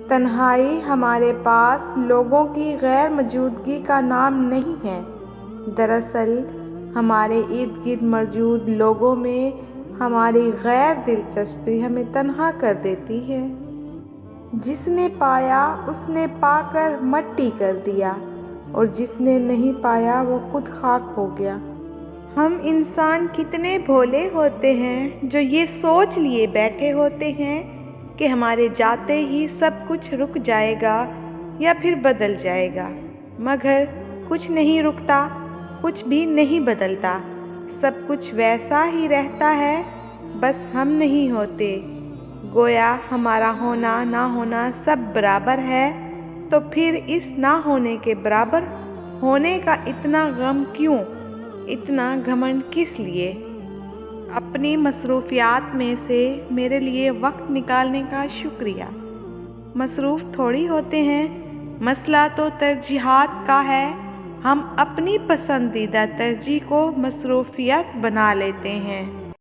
تنہائی ہمارے پاس لوگوں کی غیر موجودگی کا نام نہیں ہے۔ دراصل ہمارے ارد گرد موجود لوگوں میں ہماری غیر دلچسپی ہمیں تنہا کر دیتی ہے۔ جس نے پایا اس نے پا کر مٹی کر دیا، اور جس نے نہیں پایا وہ خود خاک ہو گیا۔ ہم انسان کتنے بھولے ہوتے ہیں جو یہ سوچ لیے بیٹھے ہوتے ہیں کہ ہمارے جاتے ہی سب کچھ رک جائے گا یا پھر بدل جائے گا، مگر کچھ نہیں رکتا، کچھ بھی نہیں بدلتا، سب کچھ ویسا ہی رہتا ہے، بس ہم نہیں ہوتے۔ گویا ہمارا ہونا نہ ہونا سب برابر ہے، تو پھر اس نہ ہونے کے برابر ہونے کا اتنا غم کیوں، اتنا گھمنڈ کس لیے؟ اپنی مصروفیات میں سے میرے لیے وقت نکالنے کا شکریہ۔ مصروف تھوڑی ہوتے ہیں، مسئلہ تو ترجیحات کا ہے۔ ہم اپنی پسندیدہ ترجیح کو مصروفیت بنا لیتے ہیں۔